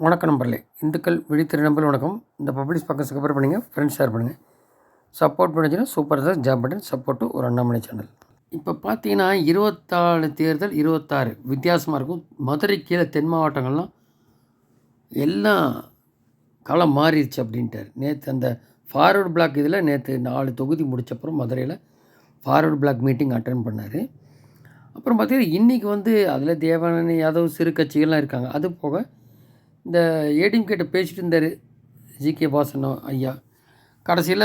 வணக்கம் நம்பர்களே, இந்துக்கள் விழித்திரு நம்பர் வணக்கம். இந்த பப்ளிஷ் பக்கம் சப்ஸ்கிரைப் பண்ணுங்கள், ஃப்ரெண்ட்ஸ் ஷேர் பண்ணுங்கள். சப்போர்ட் பண்ணிச்சுன்னா சூப்பர் சார் ஜாப் பட்டன் சப்போர்ட்டு ஒரு அண்ணாமலை சேனல். இப்போ பார்த்தீங்கன்னா 24 தேர்தல் 26 வித்தியாசமாக இருக்கும். மதுரை கீழே தென் மாவட்டங்கள்லாம் எல்லாம் களம் மாறிடுச்சு அப்படின்ட்டார். நேற்று அந்த ஃபார்வர்டு பிளாக் இதில் நேற்று 4 தொகுதி முடித்தப்புறம் மதுரையில் ஃபார்வர்டு பிளாக் மீட்டிங் அட்டன் பண்ணார். அப்புறம் பார்த்தீங்கன்னா இன்றைக்கி அதில் தேவானந்த் யாதவ் சிறு கட்சிகள்லாம் இருக்காங்க. அது போக இந்த ஏடிஎம்கேட்ட பேசிட்டு இருந்தார் ஜிகே வாசன் ஐயா. கடைசியில்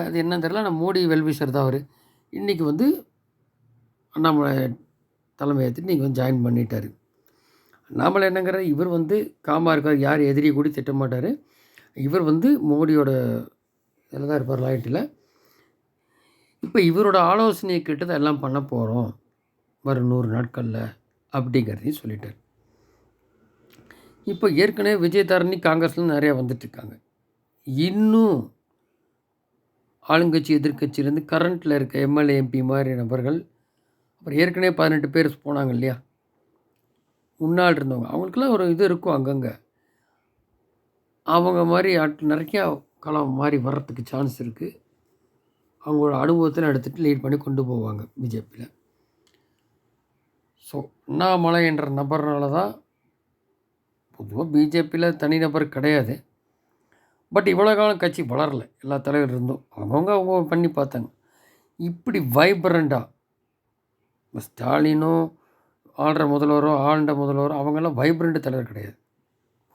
அது என்னன்னு தெரியல, ஆனால் மோடி வெல்விஷர் தான் அவர். இன்றைக்கி அண்ணாமலை தலைமை ஏற்றுட்டு இன்றைக்கி ஜாயின் பண்ணிட்டார். அண்ணாமலை என்னங்கிற இவர் காமாக இருக்கார், யார் எதிரியை கூட திட்ட மாட்டார். இவர் மோடியோட இதில் தான் இருப்பார், லாயட்டில். இப்போ இவரோட ஆலோசனையை கேட்டு தான் எல்லாம் பண்ண போகிறோம் வரும் 100 நாட்களில் அப்படிங்கிறதையும் சொல்லிட்டார். இப்போ ஏற்கனவே விஜயதாரணி காங்கிரஸ்லேருந்து நிறையா வந்துட்டுருக்காங்க. இன்னும் ஆளுங்கட்சி எதிர்கட்சியிலேருந்து கரண்ட்டில் இருக்க எம்எல்ஏ எம்பி மாதிரி நபர்கள், அப்புறம் ஏற்கனவே 18 பேர் போனாங்க இல்லையா, முன்னாள் இருந்தவங்க, அவங்களுக்கெல்லாம் ஒரு இது இருக்கும் அங்கங்கே. அவங்க மாதிரி நிறையா களம் மாதிரி வர்றதுக்கு சான்ஸ் இருக்குது. அவங்களோட அனுபவத்தில் எடுத்துகிட்டு லீட் பண்ணி கொண்டு போவாங்க பிஜேபியில். ஸோ அண்ணாமலை என்ற நபர்னால தான் பொதுவாக பிஜேபியில் தனிநபர் கிடையாது. பட் இவ்வளோ காலம் கட்சி வளரலை, எல்லா தலைவர் இருந்தும் அவங்க பண்ணி பார்த்தாங்க. இப்படி வைப்ரண்ட்டாக ஸ்டாலினோ ஆள்ற முதல்வரோ ஆண்ட முதல்வரோ அவங்கெல்லாம் வைப்ரண்ட் தலைவர் கிடையாது,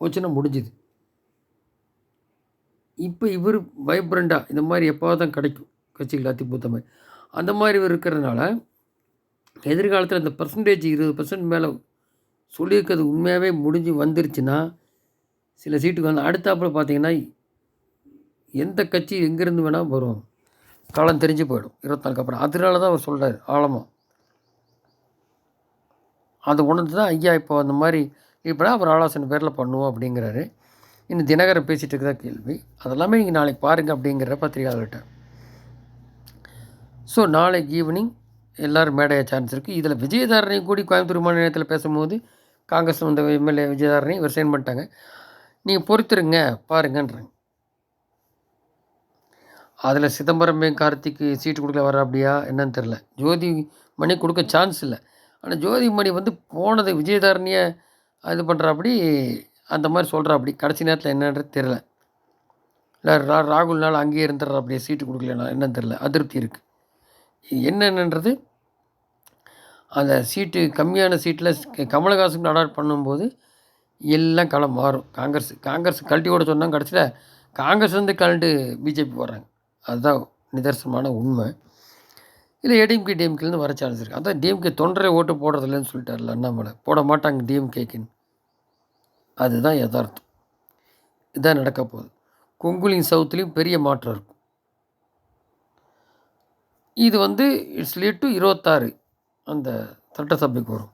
போச்சுன்னா முடிஞ்சுது. இப்போ இவர் வைப்ரண்ட்டாக இந்த மாதிரி எப்போது தான் கிடைக்கும் கட்சிகள் அதிமுக மாதிரி, அந்த மாதிரி இவர் இருக்கிறதுனால எதிர்காலத்தில் இந்த பர்சன்டேஜ் 20% மேலே சொல்லியிருக்கிறது உண்மையாகவே முடிஞ்சு வந்துருச்சுன்னா சில சீட்டுக்கு அடுத்தாப்புல பார்த்தீங்கன்னா எந்த கட்சி எங்கேருந்து வேணால் வரும், காலம் தெரிஞ்சு போயிடும் 24 அப்புறம். அதனால தான் அவர் சொல்கிறார் ஆழமாக. அது உணர்ந்து தான் ஐயா இப்போ அந்த மாதிரி இப்போ அவர் ஆலோசனை பேரில் பண்ணுவோம் அப்படிங்கிறாரு. இன்னும் தினகரன் பேசிகிட்டு இருக்கிறதா கேள்வி, அதெல்லாமே நீங்கள் நாளைக்கு பாருங்கள் அப்படிங்கிற பத்திரிகையாளர்கிட்ட. ஸோ நாளைக்கு ஈவினிங் எல்லோரும் மேடைய சான்ஸ் இருக்குது. இதில் விஜயதாரணி கூடி கோயம்புத்தூர் விமான நிலையத்தில் பேசும்போது காங்கிரஸ் வந்த எம்எல்ஏ விஜயதாரணி இவர் சைன் பண்ணிட்டாங்க, நீங்கள் பொறுத்துருங்க பாருங்கன்றாங்க. அதில் சிதம்பரம் கார்த்திக்கு சீட்டு கொடுக்கல வர அப்படியா என்னன்னு தெரில. ஜோதி மணி கொடுக்க சான்ஸ் இல்லை. ஆனால் ஜோதி மணி போனது விஜயதாரணியை இது பண்ணுறாப்படி அந்த மாதிரி சொல்கிறாப்படி. கடைசி நேரத்தில் என்னன்றது தெரில. இல்லை ராகுல்னால் அங்கேயே இருந்துடுறா அப்படியே சீட்டு கொடுக்கலனா என்னன்னு தெரில, அதிருப்தி இருக்குது. என்னென்னன்றது அந்த சீட்டு கம்மியான சீட்டில் கமலஹாசன் அடாப்ட் பண்ணும்போது எல்லாம் களம் மாறும். காங்கிரஸ் கழட்டி ஓட சொன்னாங்க, கடைசியில் காங்கிரஸ் கழண்டு பிஜேபி போடுறாங்க. அதுதான் நிதர்சனமான உண்மை. இல்லை டிஎம்கேலேருந்து வர சான்ஸ் இருக்குது. அதான் டிஎம்கே தொண்டரை ஓட்டு போடுறதில்லன்னு சொல்லிட்டார்ல அண்ணாமலை, போட மாட்டாங்க டிஎம்கேக்குன்னு. அதுதான் யதார்த்தம். இதுதான் நடக்க போகுது. கொங்குலின் சவுத்துலேயும் பெரிய மாற்றம் இருக்கும். இது இட்ஸ் லீட் டு 26 அந்த சட்டசபைக்கு வரும்.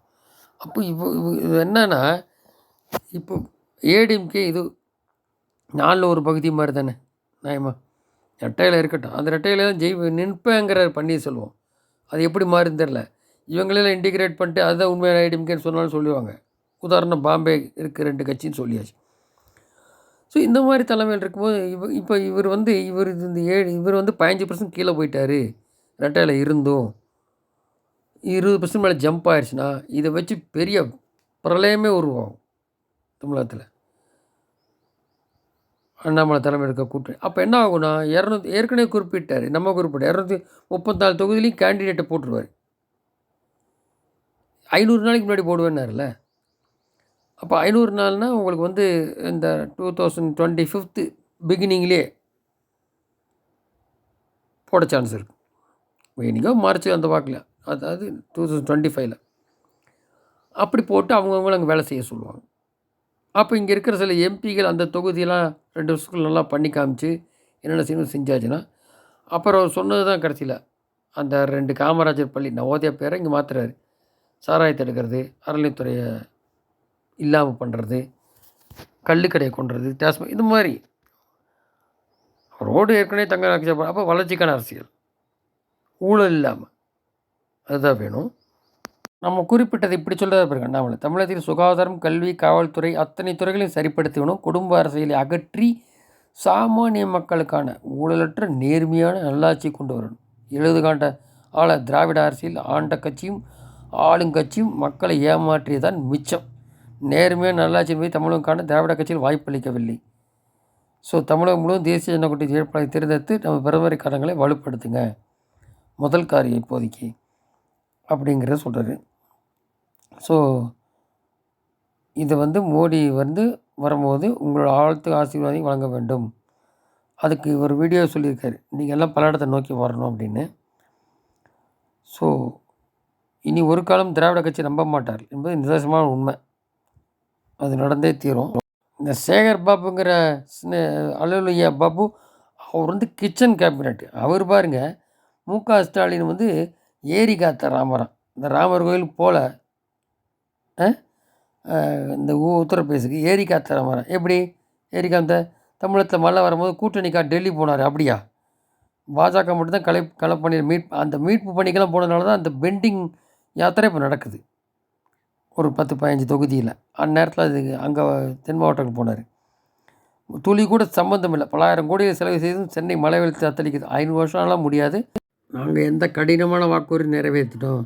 அப்போ இது என்னன்னா, இப்போ ஏடிஎம்கே இது 4 ஒரு பகுதி மாதிரி தானே நியாயமா, ரெட்டையில் இருக்கட்டும், அந்த ரெட்டையில் தான் நிற்பேங்கிற பன்னீர்செல்வம். அது எப்படி மாறுன்னு தெரில. இவங்களெல்லாம் இன்டிகிரேட் பண்ணிட்டு அதுதான் உண்மையான ஏடிஎம்கேன்னு சொன்னாலும் சொல்லுவாங்க. உதாரணம் பாம்பே இருக்குது 2 கட்சின்னு சொல்லியாச்சு. ஸோ இந்த மாதிரி தலைமையில் இருக்கும்போது இப்போ இவர் இவர் 15% கீழே போயிட்டார் ரெட்டையில் இருந்தும். 20% மேலே ஜம்ப் ஆயிடுச்சுன்னா இதை வச்சு பெரிய பிரளயமே உருவாகும் தமிழகத்தில். அண்ணாமலை தலைமை இருக்க கூட்டணி அப்போ என்ன ஆகும்னா, ஏற்கனவே குறிப்பிட்டார், நம்ம குறிப்பிட்ட 234 தொகுதியிலையும் கேண்டிடேட்டை போட்டுருவார். 500 நாளைக்கு முன்னாடி போடுவேன்னார்ல. அப்போ 500 நாள்னால் உங்களுக்கு இந்த 2025 பிகினிங்லேயே போட சான்ஸ் இருக்குது. பிகினிங்கோ மார்ச் அந்த வாக்கில், அதாவது 2025 அப்படி போட்டு அவங்கவுங்களும் அங்கே வேலை செய்ய சொல்லுவாங்க. அப்போ இங்கே இருக்கிற சில எம்பிகள் அந்த தொகுதியெல்லாம் 2 வருஷத்துக்குள்ள நல்லா பண்ணி காமிச்சு என்னென்ன செய்யணும் செஞ்சாச்சுன்னா, அப்புறம் அவர் சொன்னது தான் கடைசியில் அந்த 2 காமராஜர் பள்ளி நவோதயா பேரை இங்கே மாற்றுறாரு. சாராயத்தை எடுக்கிறது, அறநிலைத்துறையை இல்லாமல் பண்ணுறது, கள்ளுக்கடையை கொண்டுறது, டாஸ்மாக் இது மாதிரி. ரோடு ஏற்கனவே தங்க அப்போ வளர்ச்சிக்கான அரசியல், ஊழல் இல்லாமல், அதுதான் வேணும். நம்ம குறிப்பிட்டது இப்படி சொல்கிறத பாருங்க அண்ணாமலை. தமிழகத்தில் சுகாதாரம், கல்வி, காவல்துறை அத்தனை துறைகளையும் சரிப்படுத்தணும். குடும்ப அரசியலை அகற்றி சாமானிய மக்களுக்கான ஊழலற்ற நேர்மையான நல்லாட்சி கொண்டு வரணும். 70 ஆண்ட ஆள திராவிட அரசியல் ஆண்ட கட்சியும் ஆளுங்கட்சியும் மக்களை ஏமாற்றியதான் மிச்சம். நேர்மையான நல்லாட்சி என்பதை தமிழகக்கான திராவிட கட்சியில் வாய்ப்பளிக்கவில்லை. ஸோ தமிழகம் முழுவதும் தேசிய ஜனநாயக வேட்பாளரை தேர்ந்தெடுத்து நம்ம பிரதமரை காரங்களை வலுப்படுத்துங்க, முதல் காரியம் இப்போதைக்கு அப்படிங்கிறத சொல்கிறாரு. ஸோ இதை மோடி வரும்போது உங்களோட ஆழ்த்து ஆசீர்வாதம் வழங்க வேண்டும். அதுக்கு ஒரு வீடியோ சொல்லியிருக்காரு, நீங்கள் எல்லாம் பல்லடத்தை நோக்கி வரணும் அப்படின்னு. ஸோ இனி ஒரு காலம் திராவிட கட்சி நம்ப மாட்டார் என்பது நிதர்சனமான உண்மை. அது நடந்தே தீரும். இந்த சேகர் பாபுங்கிற அலுவலியா பாபு அவர் கிச்சன் கேபினட். அவர் பாருங்கள், முக ஸ்டாலின் ஏரி காத்த ராமராம். இந்த ராமர் கோயில் போல் இந்த உத்தரப்பிரதேசுக்கு ஏரி காத்த ராமராம். எப்படி ஏரி காத்த? தமிழகத்தில் மழை வரும்போது கூட்டணிக்காக டெல்லி போனார். அப்படியா? பாஜக மட்டும்தான் கலை பண்ணி அந்த மீட்பு பணிக்கெல்லாம் போனதுனால தான் அந்த பெண்டிங் யாத்திரை இப்போ நடக்குது. ஒரு 10-15 தொகுதியில் அந்நேரத்தில் அது அங்கே தென் மாவட்டத்துக்கு போனார். துளி கூட சம்மந்தம் இல்லை. பல்லாயிரம் கோடியில் செலவு செய்தும் சென்னை மழை வெள்ளத்தில் தத்தளிக்குது. 500 வருஷம்லாம் முடியாது. நாங்கள் எந்த கடினமான வாக்குறுதி நிறைவேற்றிட்டோம்,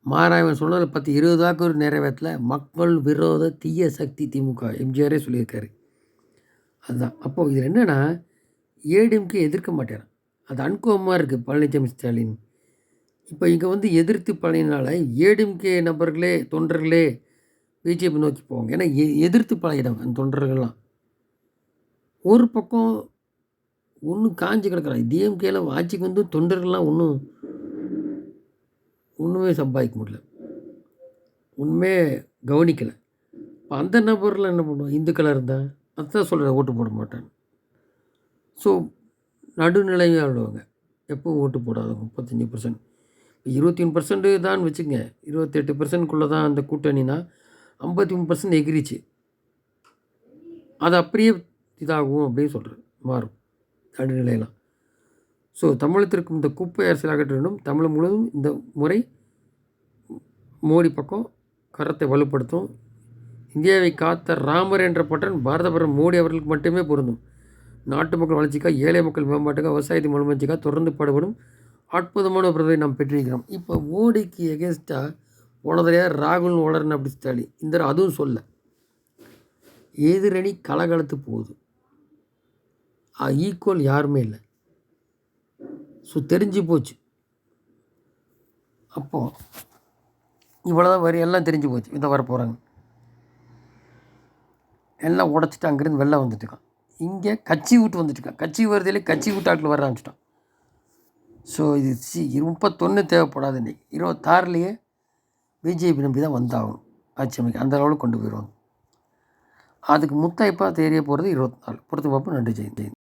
மாறாவன் சொன்னதில் 10-20 வாக்குறுதி நிறைவேற்றல. மக்கள் விரோத தீய சக்தி திமுக, எம்ஜிஆரே சொல்லியிருக்காரு. அதுதான். அப்போது இதில் என்னென்னா, ஏடிஎம்கே எதிர்க்க மாட்டேன். அது அனுகூலமாக இருக்குது பழனிசாமி ஸ்டாலின். இப்போ இங்கே எதிர்த்து பழகினால ஏடிஎம்கே நபர்களே தொண்டர்களே பிஜேபி நோக்கி போவாங்க. ஏன்னா எதிர்த்து பழகிடுவாங்க அந்த தொண்டர்கள்லாம். ஒரு பக்கம் ஒன்றும் காஞ்சி கிடக்கிறாங்க. டிஎம்கேல ஆட்சிக்கு தொண்டர்கள்லாம் ஒன்றுமே சம்பாதிக்க முடியல, ஒன்றுமே கவனிக்கலை. இப்போ அந்த நபர்லாம் என்ன பண்ணுவோம்? இந்துக்களாக இருந்தால் அதுதான் சொல்கிறேன், ஓட்டு போட மாட்டாங்க. ஸோ நடுநிலையாக விடுவாங்க, எப்பவும் ஓட்டு போடாதவங்க 35%. 21% தான் வச்சுங்க, 28%க்குள்ளே தான் அந்த கூட்டணினா 53% எகிரிச்சு. அது அப்படியே இதாகும் அப்படின்னு சொல்கிறேன், மாறும் நடுநிலையெல்லாம். ஸோ தமிழகத்திற்கு இந்த குப்பை அரசியல் அகற்ற வேண்டும். தமிழகம் முழுவதும் இந்த முறை மோடி பக்கம் கரத்தை வலுப்படுத்தும். இந்தியாவை காத்த ராமர் என்ற பட்டன் பாரத பிரதமர் மோடி அவர்களுக்கு மட்டுமே பொருந்தும். நாட்டு மக்கள் வளர்ச்சிக்காக, ஏழை மக்கள் மேம்பாட்டுக்காக, விவசாயத்தை முழுமைச்சிக்காக தொடர்ந்து பாடுபடும் அற்புதமான பிரதமரை நாம் பெற்றிருக்கிறோம். இப்போ மோடிக்கு எகென்ஸ்டாக போனதையாக ராகுல் வளரன் அப்படி ஸ்டாலின் இந்த அதுவும் சொல்ல எதிரணி கலகலத்து போகுது. ஈக்குவல் யாருமே இல்லை. ஸோ தெரிஞ்சு போச்சு. அப்போது இவ்வளோதான் வரி, எல்லாம் தெரிஞ்சு போச்சு. இதை வர போகிறாங்க எல்லாம் உடச்சிட்டு அங்கேருந்து வெளில வந்துட்டுருக்கான். இங்கே கட்சி விட்டு வந்துட்டுருக்கான். கட்சி வருதில்லை, கட்சி விட்டு ஆட்கள் வர ஆரம்பிச்சிட்டான். ஸோ இது 31 தேவைப்படாது. இன்றைக்கி 26லேயே பிஜேபி நம்பி தான் வந்தாகணும் ஆட்சி அமைக்க. அந்த அளவுக்கு கொண்டு போயிடுவாங்க. அதுக்கு முத்தாய்ப்பாக தெரிய போகிறது 24. பொறுத்து பார்ப்போம். நன்றி. ஜெயந்தி.